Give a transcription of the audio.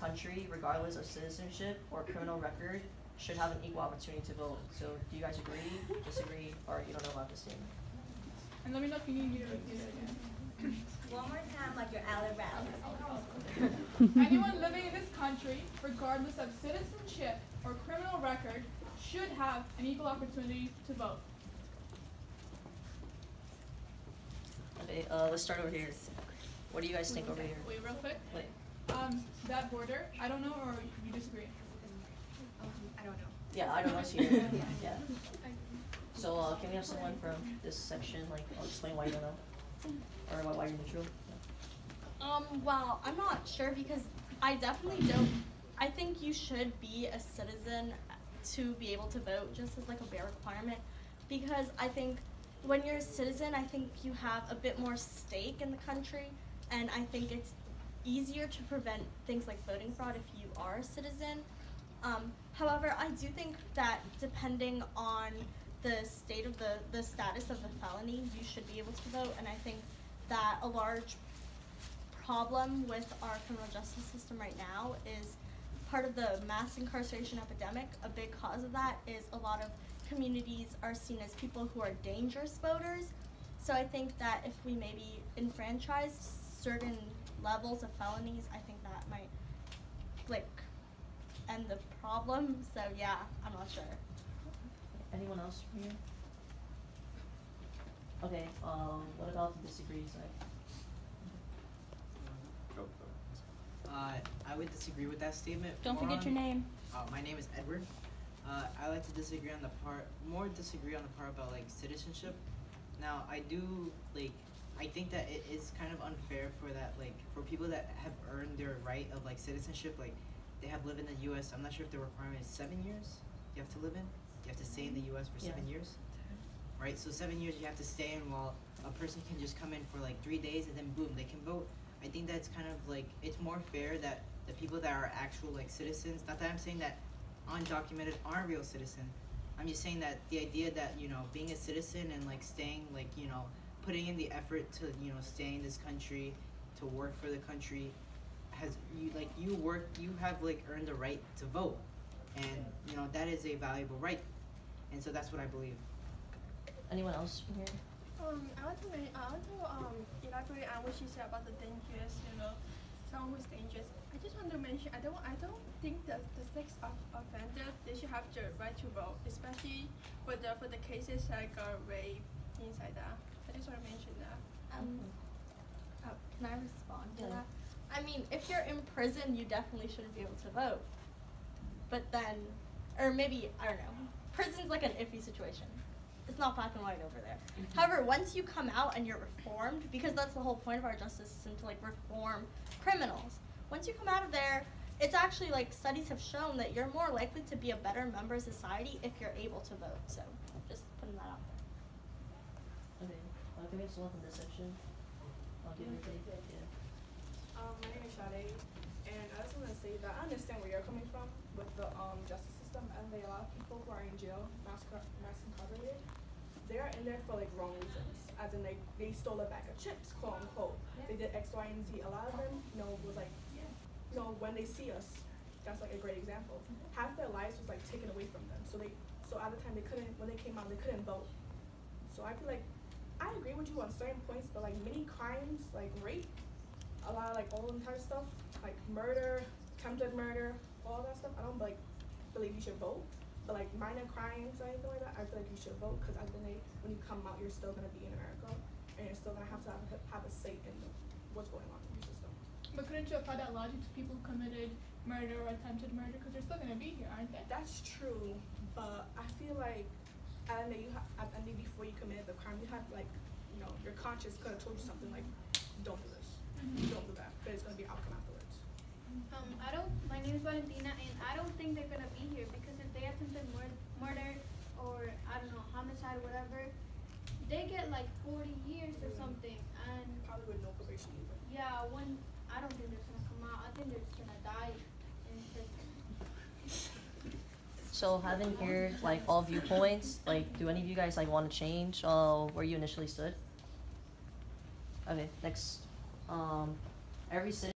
country, regardless of citizenship or criminal record, should have an equal opportunity to vote. So do you guys agree, disagree, or you don't know about this statement? And let me know if you need me to repeat it again. One more time, like you're out of round. Anyone living in this country, regardless of citizenship or criminal record, should have an equal opportunity to vote. Okay, let's start over here. What do you guys think over here? Wait, real quick. Wait. That border, I don't know, or you disagree? I don't know. Yeah, I don't know. Here. Yeah. So can we have someone from this section, like, explain why you don't know, or why you're neutral? Well, I'm not sure because I definitely don't. I think you should be a citizen to be able to vote, just as like a bare requirement. Because I think when you're a citizen, I think you have a bit more stake in the country, and I think it's easier to prevent things like voting fraud if you are a citizen. However, I do think that depending on the state of the status of the felony, you should be able to vote, and I think that a large problem with our criminal justice system right now is part of the mass incarceration epidemic. A big cause of that is a lot of communities are seen as people who are dangerous voters. So I think that if we maybe enfranchise certain levels of felonies, I think that might like end the problem. So yeah, I'm not sure. Anyone else from here? Okay, what about the disagree side? I would disagree with that statement. Don't forget your name. My name is Edward. I like to disagree on the part about like citizenship. Now I do I think that it is kind of unfair for that, like, for people that have earned their right of like citizenship, like they have lived in the U.S. I'm not sure if the requirement is 7 years you have to live in. You have to stay in the U.S. for 7 years, right? So 7 years you have to stay in, while a person can just come in for like 3 days and then boom, they can vote. I think that's kind of like, it's more fair that the people that are actual like citizens, not that I'm saying that undocumented aren't real citizens. I'm just saying that the idea that, you know, being a citizen and like staying, like, you know, putting in the effort to, you know, stay in this country, to work for the country, you have like earned the right to vote, and you know that is a valuable right, and so that's what I believe. Anyone else from here? I want to elaborate on what she said about the dangerous, someone who's dangerous. I just want to mention, I don't think that the sex offender, they should have the right to vote, especially for the cases like rape, things like that. I just want to mention that. Can I respond to that? I mean, if you're in prison, you definitely shouldn't be able to vote. But then, or maybe, I don't know, prison's like an iffy situation. It's not black and white over there. However, once you come out and you're reformed, because that's the whole point of our justice system, to like reform criminals. Once you come out of there, it's actually like studies have shown that you're more likely to be a better member of society if you're able to vote. So just putting that out there. Okay, can we have someone from this section? I'll give it to you. Yeah. My name is Sade, and I just want to say that I understand where you're coming from with the justice system, and there are a lot of people who are in jail, mass incarcerated. They are in there for like wrong reasons, as in like they stole a bag of chips, quote unquote. They did X, Y, and Z. A lot of them, was like, when they see us, that's like a great example. Half their lives was like taken away from them, so at the time when they came out, they couldn't vote. So I feel like I agree with you on certain points, but like many crimes, like rape, a lot of like all entire stuff, like murder, attempted murder, all that stuff, I don't like believe you should vote. But like minor crimes or anything like that, I feel like you should vote, because at the end, when you come out, you're still gonna be in America, and you're still gonna have to have a say in what's going on in your system. But couldn't you apply that logic to people who committed murder or attempted murder? Because they're still gonna be here, aren't they? That's true, but I feel like at the end before you committed the crime, you had like, your conscience could have told you something like, don't do this, don't do that, but it's gonna be outcome afterwards. My name is Valentina, and I don't think they're gonna be here, because if they attempted murder or I don't know, homicide, whatever, they get like 40 years or something, and probably with no probation either. Yeah, I don't think they're gonna come out. I think they're just gonna die in prison. So having heard like all viewpoints, like do any of you guys like want to change where you initially stood? Okay, next. Every city